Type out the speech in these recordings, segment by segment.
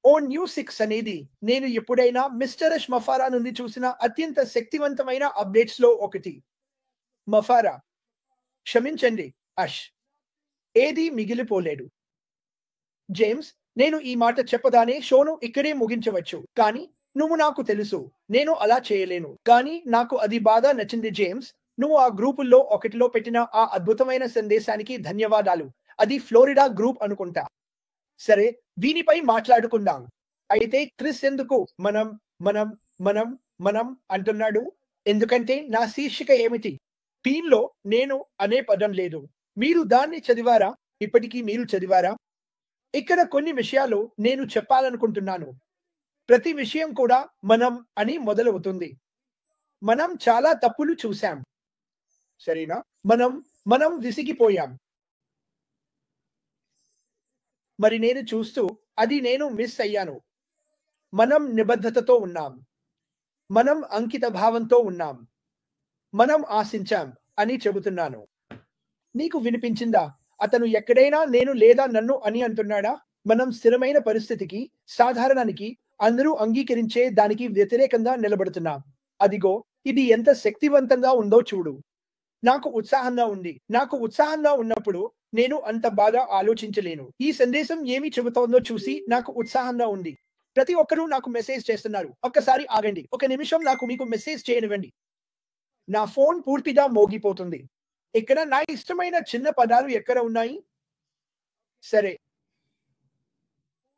ఓ news 6 అనేది నేను ఎప్పుడైనా మిస్టర్ అష్ మఫారా నుండి చూసిన అత్యంత శక్తివంతమైన అప్డేట్స్ లో ఒకటి. మఫారా, క్షమించండి అష్, ఏదీ మిగిలిపోలేడు. జేమ్స్, నేను ఈ మాట చెప్పగానే షోను ఇక్కడే ముగించవచ్చు, కానీ నువ్వు నాకు తెలుసు, నేను అలా చేయలేను. కానీ నాకు అది బాగా నచ్చింది జేమ్స్. నువ్వు ఆ గ్రూపుల్లో ఒకటిలో పెట్టిన ఆ అద్భుతమైన సందేశానికి ధన్యవాదాలు. అది ఫ్లోరిడా గ్రూప్ అనుకుంటా. సరే, దీనిపై మాట్లాడుకుందాం. అయితే క్రిస్ ఎందుకు మనం మనం మనం మనం అంటున్నాడు? ఎందుకంటే నా శీర్షిక ఏమిటి? టీంలో నేను అనే పదం లేదు. మీరు దాన్ని చదివారా? ఇప్పటికీ మీరు చదివారా? ఇక్కడ కొన్ని విషయాలు నేను చెప్పాలనుకుంటున్నాను. ప్రతి విషయం కూడా మనం అని మొదలవుతుంది. మనం చాలా తప్పులు చూశాం, సరేనా? మనం మనం విసిగిపోయాం. మరి నేను చూస్తూ అది నేను మిస్ అయ్యాను. మనం నిబద్ధతతో ఉన్నాం. మనం అంకిత భావంతో ఉన్నాం. మనం ఆశించాం అని చెబుతున్నాను. నీకు వినిపించిందా? అతను ఎక్కడైనా నేను లేదా నన్ను అని అంటున్నాడా? మనం స్థిరమైన పరిస్థితికి, సాధారణానికి, అందరూ అంగీకరించే దానికి వ్యతిరేకంగా నిలబడుతున్నాం. అదిగో, ఇది ఎంత శక్తివంతంగా ఉందో చూడు. నాకు ఉత్సాహంగా ఉన్నప్పుడు నేను అంత బాగా ఆలోచించలేను. ఈ సందేశం ఏమి చెబుతోందో చూసి నాకు ఉత్సాహంగా ఉంది. ప్రతి ఒక్కరూ నాకు మెసేజ్ చేస్తున్నారు. ఒక్కసారి ఆగండి, ఒక నిమిషం నాకు మీకు మెసేజ్ చేయనివ్వండి. నా ఫోన్ పూర్తిగా మోగిపోతుంది. ఇక్కడ నా ఇష్టమైన చిన్న పదాలు ఎక్కడ ఉన్నాయి? సరే,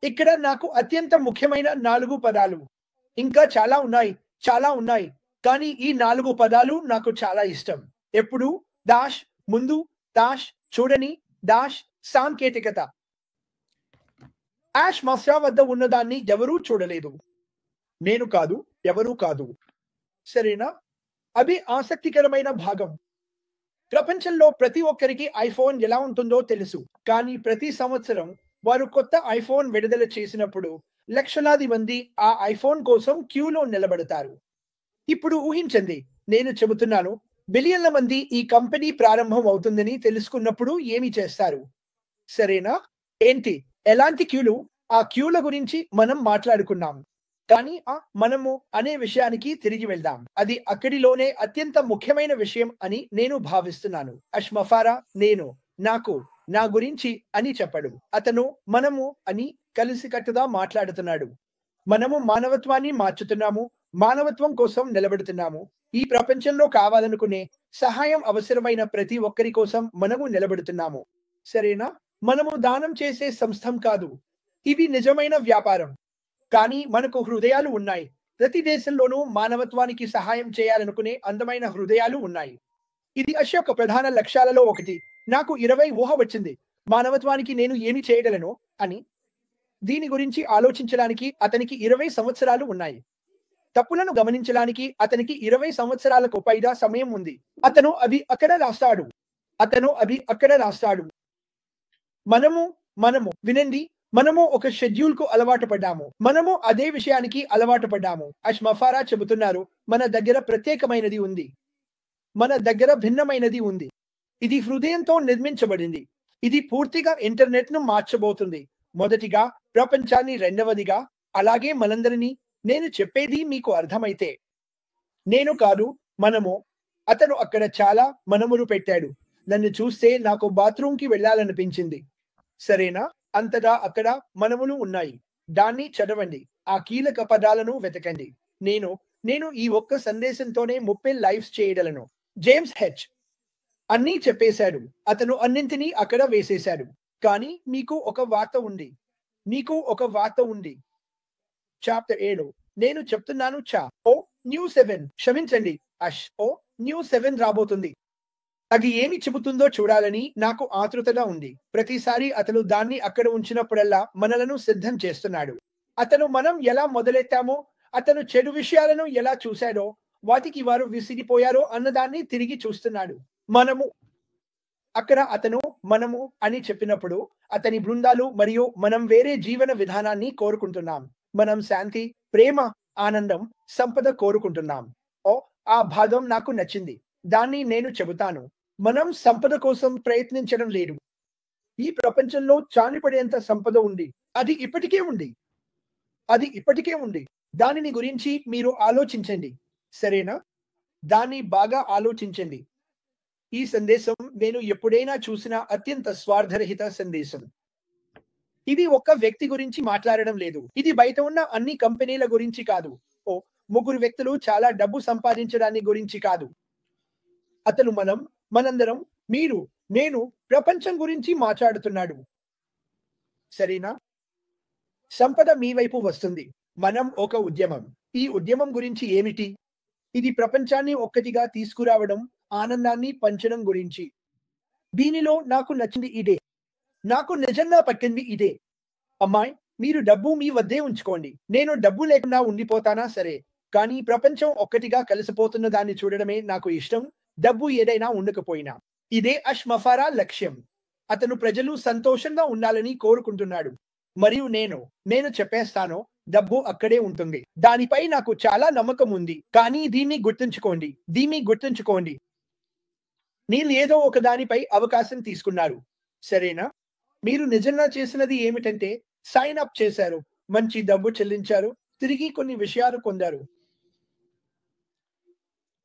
ఇక్కడ నాకు అత్యంత ముఖ్యమైన 4 పదాలు. ఇంకా చాలా ఉన్నాయి. కానీ ఈ 4 పదాలు నాకు చాలా ఇష్టం. ఎప్పుడు డాష్, ముందు డాష్, చూడని డాష్, సాంకేతికత. యాష్ మస్రా వద్ద ఉన్నదాన్ని ఎవరూ చూడలేదు. నేను కాదు, ఎవరూ కాదు. సరేనా? అది ఆసక్తికరమైన భాగం. ప్రపంచంలో ప్రతి ఒక్కరికి ఐఫోన్ ఎలా ఉంటుందో తెలుసు. కానీ ప్రతి సంవత్సరం వారు కొత్త ఐఫోన్ విడుదల చేసినప్పుడు లక్షలాది మంది ఆ ఐఫోన్ కోసం క్యూలో నిలబడతారు. ఇప్పుడు ఊహించండి, నేను చెబుతున్నాను, బిలియన్ల మంది ఈ కంపెనీ ప్రారంభం అవుతుందని తెలుసుకున్నప్పుడు ఏమి చేస్తారు? సరేనా? ఏంటి? ఎలాంటి క్యూలు? ఆ క్యూల గురించి మనం మాట్లాడుకున్నాం. కానీ మనము అనే విషయానికి తిరిగి వెళ్దాం. అది అక్కడిలోనే అత్యంత ముఖ్యమైన విషయం అని నేను భావిస్తున్నాను. అష్ మఫారా నేను, నాకు, నా గురించి అని చెప్పడు. అతను మనము అని కలిసికట్టుగా మాట్లాడుతున్నాడు. మనము మానవత్వాన్ని మార్చుతున్నాము. మానవత్వం కోసం నిలబడుతున్నాము. ఈ ప్రపంచంలో కావాలనుకునే సహాయం అవసరమైన ప్రతి ఒక్కరి కోసం మనము నిలబడుతున్నాము. సరేనా? మనము దానం చేసే సంస్థం కాదు. ఇది నిజమైన వ్యాపారం. కానీ మనకు హృదయాలు ఉన్నాయి. ప్రతి దేశంలోనూ మానవత్వానికి సహాయం చేయాలనుకునే అందమైన హృదయాలు ఉన్నాయి. ఇది అష్ యొక్క ప్రధాన లక్ష్యాలలో ఒకటి. నాకు 20 ఊహ వచ్చింది. మానవత్వానికి నేను ఏమి చేయగలను అని. దీని గురించి ఆలోచించడానికి అతనికి 20 సంవత్సరాలు ఉన్నాయి. తప్పులను గమనించడానికి అతనికి 20 సంవత్సరాలకు పైగా సమయం ఉంది. అతను అవి అక్కడ రాస్తాడు. మనము వినండి, మనము ఒక షెడ్యూల్ కు అలవాటు పడ్డాము. మనము అదే విషయానికి అలవాటు పడ్డాము. అష్ మఫారా చెబుతున్నారు, మన దగ్గర ప్రత్యేకమైనది ఉంది. మన దగ్గర భిన్నమైనది ఉంది. ఇది హృదయంతో నిర్మించబడింది. ఇది పూర్తిగా ఇంటర్నెట్ ను మార్చబోతుంది. మొదటిగా, ప్రపంచాన్ని రెండవదిగా, అలాగే మనందరినీ. నేను చెప్పేది మీకు అర్థమైతే. నేను కాదు, మనము. అతను అక్కడ చాలా మనములు పెట్టాడు. నన్ను చూస్తే నాకు బాత్రూంకి వెళ్ళాలనిపించింది. సరేనా? అంతటా అక్కడ మనములు ఉన్నాయి. దాన్ని చదవండి. ఆ కీలక పదాలను వెతకండి. నేను ఈ ఒక్క సందేశంతోనే 30 లైవ్స్ చేయగలను. జేమ్స్ హెచ్ అన్నీ చెప్పేశాడు. అతను అన్నింటినీ అక్కడ వేసేశాడు. కానీ మీకు ఒక వార్త ఉంది. చాప్టర్ 7. నేను చెప్తున్నాను న్యూస్ 7. క్షమించండి అష్. న్యూస్ 7 రాబోతుంది. అది ఏమి చెబుతుందో చూడాలని నాకు ఆతృతగా ఉంది. ప్రతిసారి అతను దాన్ని అక్కడ ఉంచినప్పుడల్లా మనలను సిద్ధం చేస్తున్నాడు. అతను మనం ఎలా మొదలెట్టామో, అతను చెడు విషయాలను ఎలా చూశాడో, వాటికి వారు విసిగిపోయారో అన్నదాన్ని తిరిగి చూస్తున్నాడు. మనము అని చెప్పినప్పుడు అతని బృందాలు మరియు మనం వేరే జీవన విధానాన్ని కోరుకుంటున్నాం. మనం శాంతి, ప్రేమ, ఆనందం, సంపద కోరుకుంటున్నాం. ఆ భాగం నాకు నచ్చింది. దాన్ని నేను చెబుతాను. మనం సంపద కోసం ప్రయత్నించడం లేదు. ఈ ప్రపంచంలో చాలిపడేంత సంపద ఉంది. అది ఇప్పటికే ఉంది. అది ఇప్పటికే ఉంది. దానిని గురించి మీరు ఆలోచించండి. సరేనా? దాన్ని బాగా ఆలోచించండి. ఈ సందేశం నేను ఎప్పుడైనా చూసిన అత్యంత స్వార్థరహిత సందేశం. ఇది ఒక్క వ్యక్తి గురించి మాట్లాడడం లేదు. ఇది బయట ఉన్న అన్ని కంపెనీల గురించి కాదు. ఓ ముగ్గురు వ్యక్తులు చాలా డబ్బు సంపాదించడాన్ని గురించి కాదు. అతను మనందరం, మీరు, నేను ప్రపంచం గురించి మాట్లాడుతున్నాడు. సరేనా? సంపద మీ వైపు వస్తుంది. మనం ఒక ఉద్యమం. ఈ ఉద్యమం గురించి ఏమిటి? ఇది ప్రపంచాన్ని ఒక్కటిగా తీసుకురావడం, ఆనందాన్ని పంచడం గురించి. దీనిలో నాకు నచ్చింది ఇదే. నాకు నిజంగా పట్టింది ఇదే. అమ్మాయి, మీరు డబ్బు మీ వద్దే ఉంచుకోండి. నేను డబ్బు లేకుండా ఉండిపోతానా సరే. కానీ ప్రపంచం ఒక్కటిగా కలిసిపోతున్న దాన్ని చూడడమే నాకు ఇష్టం. డబ్బు ఏదైనా ఉండకపోయినా. ఇదే అష్మఫారా లక్ష్యం. అతను ప్రజలు సంతోషంగా ఉండాలని కోరుకుంటున్నాడు. మరియు నేను చెప్పేస్తాను, డబ్బు అక్కడే ఉంటుంది. దానిపై నాకు చాలా నమ్మకం ఉంది. కానీ దీన్ని గుర్తుంచుకోండి. మీరు ఏదో ఒక దానిపై అవకాశం తీసుకున్నారు. సరేనా? మీరు నిజంగా చేసినది ఏమిటంటే సైన్ అప్ చేశారు. మంచి డబ్బు చెల్లించారు. తిరిగి కొన్ని విషయాలు పొందారు.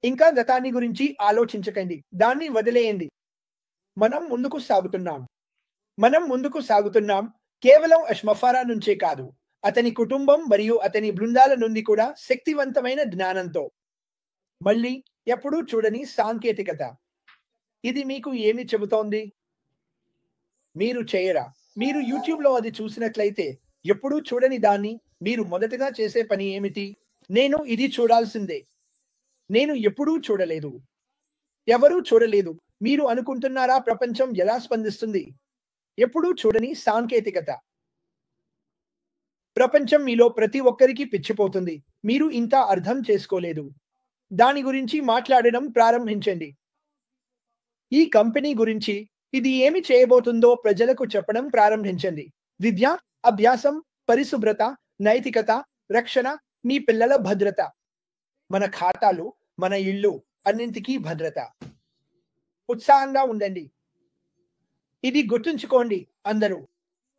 ఇంకా గతాన్ని గురించి ఆలోచించకండి. దాన్ని వదిలేయండి. మనం ముందుకు సాగుతున్నాం. కేవలం అష్మఫారా నుంచే కాదు. అతని కుటుంబం మరియు అతని బృందాల నుండి కూడా శక్తివంతమైన జ్ఞానంతో. మళ్ళీ ఎప్పుడూ చూడని సాంకేతికత. ఇది మీకు ఏమి చెబుతోంది? మీరు చేయరా? మీరు యూట్యూబ్‌లో అది చూసినట్లయితే ఎప్పుడూ చూడని దాన్ని మీరు మొదటగా చేసే పని ఏమిటి? నేను ఇది చూడాల్సిందే. నేను ఎప్పుడూ చూడలేదు. ఎవరూ చూడలేదు. మీరు అనుకుంటున్నారా ప్రపంచం ఎలా స్పందిస్తుంది? ఎప్పుడూ చూడని సాంకేతికత. ప్రపంచం మీలో ప్రతి ఒక్కరికి పిచ్చిపోతుంది. మీరు ఇంకా అర్థం చేసుకోలేదు. దాని గురించి మాట్లాడడం ప్రారంభించండి. ఈ కంపెనీ గురించి ఇది ఏమి చేయబోతుందో ప్రజలకు చెప్పడం ప్రారంభించండి. విద్య, అభ్యాసం, పరిశుభ్రత, నైతికత, రక్షణ, మీ పిల్లల భద్రత. మన ఖాతాలు, మన ఇళ్ళు అన్నింటికీ భద్రత. ఉత్సాహంగా ఉండండి. ఇది గుర్తుంచుకోండి అందరూ.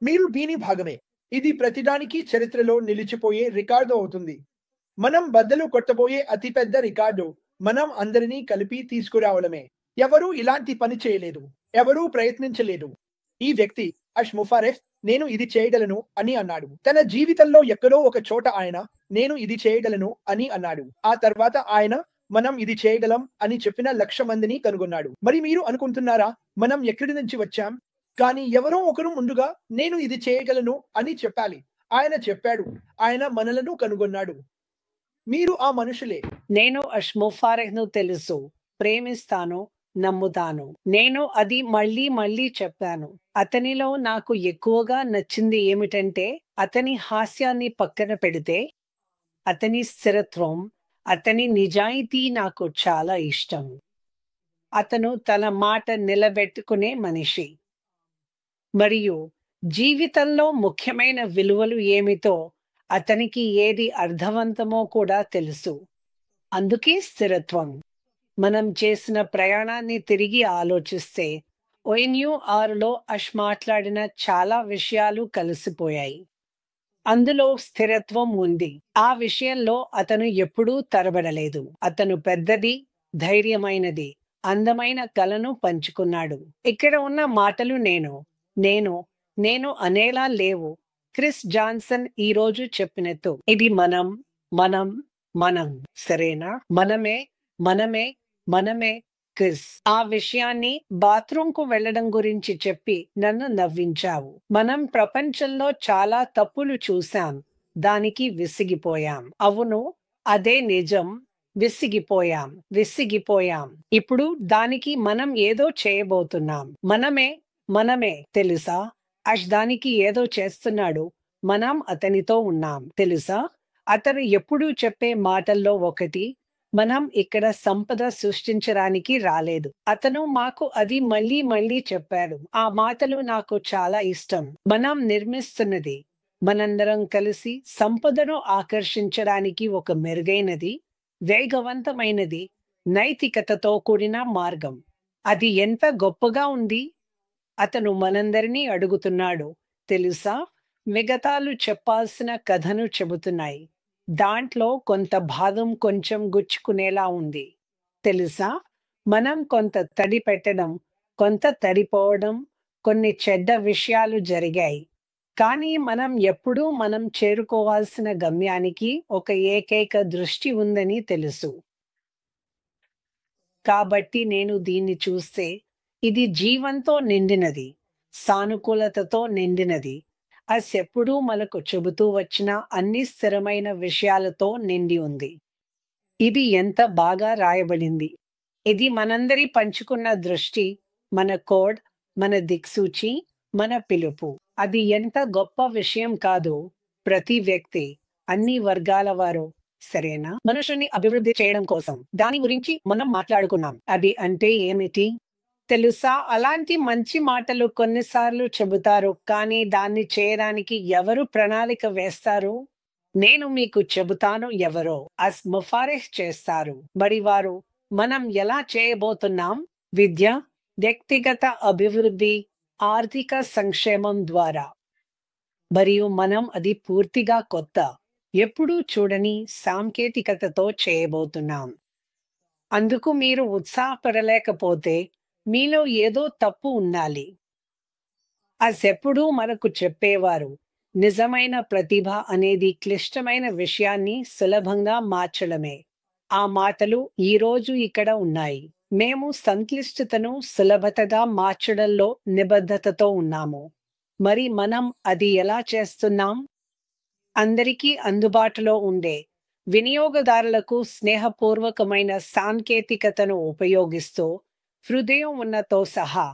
మీరు దీని భాగమే. ఇది ప్రతిదానికి చరిత్రలో నిలిచిపోయే రికార్డు అవుతుంది. మనం బద్దలు కొట్టబోయే అతిపెద్ద రికార్డు మనం అందరినీ కలిపి తీసుకురావడమే. ఎవరూ ఇలాంటి పని చేయలేదు. ఎవరూ ప్రయత్నించలేదు. ఈ వ్యక్తి అష్ముఫారెఫ్ నేను ఇది చేయగలను అని అన్నాడు. తన జీవితంలో ఎక్కడో ఒక చోట ఆయన నేను ఇది చేయగలను అని అన్నాడు. ఆ తర్వాత ఆయన మనం ఇది చేయగలం అని చెప్పిన 1,00,000 మందిని కనుగొన్నాడు. మరి మీరు అనుకుంటున్నారా మనం ఎక్కడి నుంచి వచ్చాం? కానీ ఎవరో ఒకరు ముందుగా నేను ఇది చేయగలను అని చెప్పాలి. ఆయన చెప్పాడు. ఆయన మనలను కనుగొన్నాడు. మీరు ఆ మనుషులే. నేను అష్ముఫారెహ్ను తెలుసు, ప్రేమిస్తాను, నమ్ముతాను. నేను అది మళ్ళీ చెప్పాను. అతనిలో నాకు ఎక్కువగా నచ్చింది ఏమిటంటే అతని హాస్యాన్ని పక్కన పెడితే అతని స్థిరత్వం, అతని నిజాయితీ నాకు చాలా ఇష్టం. అతను తన మాట నిలబెట్టుకునే మనిషి. మరియు జీవితంలో ముఖ్యమైన విలువలు ఏమిటో అతనికి ఏది అర్థవంతమో కూడా తెలుసు. అందుకే స్థిరత్వం. మనం చేసిన ప్రయాణాన్ని తిరిగి ఆలోచిస్తే ONURలో మాట్లాడిన చాలా విషయాలు కలిసిపోయాయి. అందులో స్థిరత్వం ఉంది. ఆ విషయంలో అతను ఎప్పుడూ తరబడలేదు. అతను పెద్దది, ధైర్యమైనది, అందమైన కలను పంచుకున్నాడు. ఇక్కడ ఉన్న మాటలు నేను అనేలా లేవు. క్రిస్ జాన్సన్ ఈ రోజు చెప్పినట్టు ఇది మనం సరేనా? మనమే క్రిస్. ఆ విషయాన్ని బాత్రూంకు వెళ్ళడం గురించి చెప్పి నన్ను నవ్వించావు. మనం ప్రపంచంలో చాలా తప్పులు చూశాం. దానికి విసిగిపోయాం. అవును, అదే నిజం. విసిగిపోయాం. ఇప్పుడు దానికి మనం ఏదో చేయబోతున్నాం. మనమే తెలుసా? దానికి ఏదో చేస్తున్నాడు. మనం అతనితో ఉన్నాం తెలుసా? అతను ఎప్పుడూ చెప్పే మాటల్లో ఒకటి, మనం ఇక్కడ సంపద సృష్టించడానికి రాలేదు. అతను మాకు అది మళ్ళీ చెప్పాడు. ఆ మాటలు నాకు చాలా ఇష్టం. మనం నిర్మిస్తున్నది మనందరం కలిసి సంపదను ఆకర్షించడానికి ఒక మెరుగైనది, వేగవంతమైనది, నైతికతతో కూడిన మార్గం. అది ఎంత గొప్పగా ఉంది. అతను మనందరినీ అడుగుతున్నాడు తెలుసా? మిగతాలు చెప్పాల్సిన కథను చెబుతున్నాయి. దాంట్లో కొంత భాగం కొంచెం గుచ్చుకునేలా ఉంది. తెలుసా? మనం కొంత తడి పెట్టడం, కొంత తడిపోవడం, కొన్ని చెడ్డ విషయాలు జరిగాయి. కానీ మనం చేరుకోవాల్సిన గమ్యానికి ఒక ఏకైక దృష్టి ఉందని తెలుసు. కాబట్టి నేను దీన్ని చూస్తే ఇది జీవంతో నిండినది, సానుకూలతతో నిండినది. అసెప్పుడూ మనకు చెబుతూ వచ్చిన అన్ని స్థిరమైన విషయాలతో నిండి ఉంది. ఇది ఎంత బాగా రాయబడింది. ఇది మనందరి పంచుకున్న దృష్టి, మన కోడ్, మన దిక్సూచి, మన పిలుపు. అది ఎంత గొప్ప విషయం కాదు. ప్రతి వ్యక్తి, అన్ని వర్గాల వారు, సరేనా, మనుషుని అభివృద్ధి చేయడం కోసం దాని గురించి మనం మాట్లాడుకున్నాం. అది అంటే ఏమిటి తెలుసా? అలాంటి మంచి మాటలు కొన్నిసార్లు చెబుతారు, కానీ దాన్ని చేయడానికి ఎవరు ప్రణాళిక వేస్తారు? నేను మీకు చెబుతాను ఎవరో. ముఫారిహ్ చేస్తారు. బడివారు. మనం ఎలా చేయబోతున్నాం? విద్య, వ్యక్తిగత అభివృద్ధి, ఆర్థిక సంక్షేమం ద్వారా. మరియు మనం అది పూర్తిగా కొత్త, ఎప్పుడూ చూడని సాంకేతికతతో చేయబోతున్నాం. అందుకు మీరు ఉత్సాహపడలేకపోతే మీలో ఏదో తప్పు ఉండాలి. అసెప్పుడూ మనకు చెప్పేవారు, నిజమైన ప్రతిభ అనేది క్లిష్టమైన విషయాన్ని సులభంగా మార్చడమే. ఆ మాటలు ఈరోజు ఇక్కడ ఉన్నాయి. మేము సంక్లిష్టతను సులభతగా మార్చడంలో నిబద్ధతతో ఉన్నాము. మరి మనం అది ఎలా చేస్తున్నాం? అందరికీ అందుబాటులో ఉండే, వినియోగదారులకు స్నేహపూర్వకమైన సాంకేతికతను ఉపయోగిస్తూ, హృదయం ఉన్నతో సహా.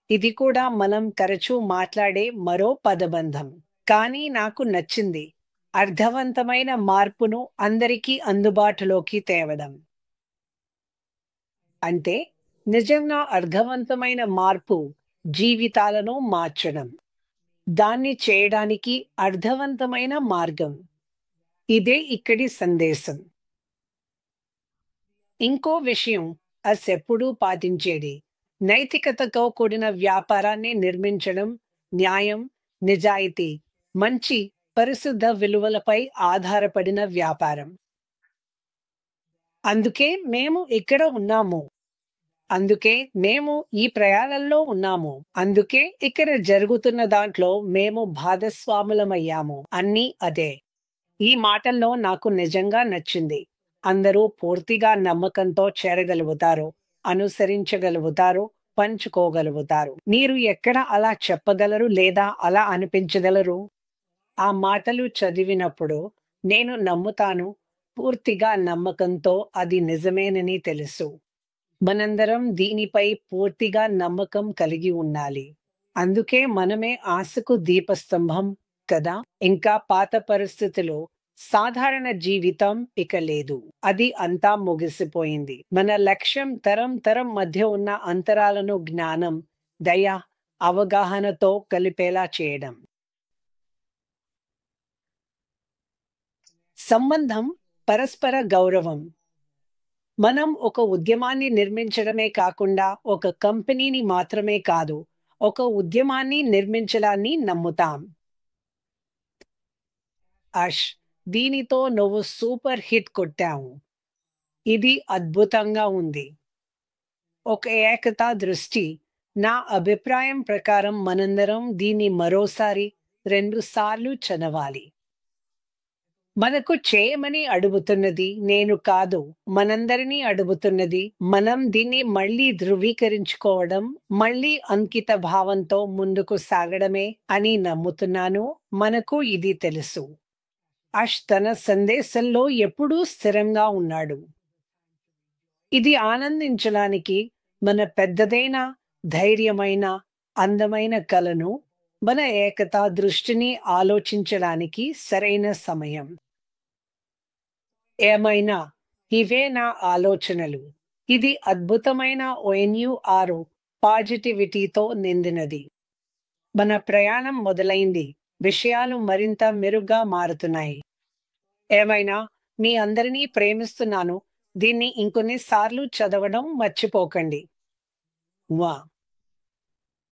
ఇది కూడా మనం తరచూ మాట్లాడే మరో పదబంధం. కానీ నాకు నచ్చింది, అర్థవంతమైన మార్పును అందరికీ అందుబాటులోకి తేవడం. అంటే నిజంగా అర్థవంతమైన మార్పు జీవితాలను మార్చడం. దాన్ని చేయడానికి అర్థవంతమైన మార్గం. ఇదే ఇక్కడి సందేశం. ఇంకో విషయం అసెప్పుడూ పాటించేది, నైతికతతో కూడిన వ్యాపారాన్ని నిర్మించడం, న్యాయం, నిజాయితీ, మంచి, పరిశుద్ధ విలువలపై ఆధారపడిన వ్యాపారం. అందుకే మేము ఇక్కడ ఉన్నాము. అందుకే మేము ఈ ప్రయాణంలో ఉన్నాము. అందుకే ఇక్కడ జరుగుతున్న దాంట్లో మేము భాగస్వాములమయ్యాము. అన్నీ అదే. ఈ మాటల్లో నాకు నిజంగా నచ్చింది. అందరూ పూర్తిగా నమ్మకంతో చేరగలుగుతారు, అనుసరించగలుగుతారు, పంచుకోగలుగుతారు. మీరు ఎక్కడ అలా చెప్పగలరు లేదా అలా అనిపించగలరు? ఆ మాటలు చదివినప్పుడు నేను నమ్ముతాను, పూర్తిగా నమ్మకంతో అది నిజమేనని తెలుసు. మనందరం దీనిపై పూర్తిగా నమ్మకం కలిగి ఉండాలి. అందుకే మనమే ఆశకు దీపస్తంభం కదా. ఇంకా పాత పరిస్థితిలో సాధారణ జీవితం ఇక లేదు. అది అంతా ముగిసిపోయింది. మన లక్ష్యం తరం మధ్య ఉన్న అంతరాలను జ్ఞానం, దయ, అవగాహనతో కలిపేలా చేయడం. సంబంధం, పరస్పర గౌరవం. మనం ఒక ఉద్యమాన్ని నిర్మించడమే కాకుండా ఒక కంపెనీని మాత్రమే కాదు, ఒక ఉద్యమాన్ని నిర్మించడాన్ని నమ్ముతాం. దీనితో నువ్వు సూపర్ హిట్ కొట్టావు. ఇది అద్భుతంగా ఉంది. ఒక ఏకతా దృష్టి. నా అభిప్రాయం ప్రకారం మనందరం దీన్ని మరోసారి 2 సార్లు చదవాలి. మనకు చేయమని అడుగుతున్నది నేను కాదు, మనందరినీ అడుగుతున్నది. మనం దీన్ని మళ్ళీ ధృవీకరించుకోవడం, మళ్ళీ అంకిత భావంతో ముందుకు సాగడమే అని నమ్ముతున్నాను. మనకు ఇది తెలుసు. తన సందేశంలో ఎప్పుడూ స్థిరంగా ఉన్నాడు. ఇది ఆనందించడానికి మన పెద్దదైన, ధైర్యమైన, అందమైన కలను, మన ఏకతా దృష్టిని ఆలోచించడానికి సరైన సమయం. ఏమైనా ఇవే నా ఆలోచనలు. ఇది అద్భుతమైన ONU6 పాజిటివిటీతో నిండినది. మన ప్రయాణం మొదలైంది. విషయాలు మరింత మెరుగ్గా మారుతున్నాయి. ఏమైనా మీ అందరినీ ప్రేమిస్తున్నాను. దీన్ని ఇంకొన్ని సార్లు చదవడం మర్చిపోకండి. వా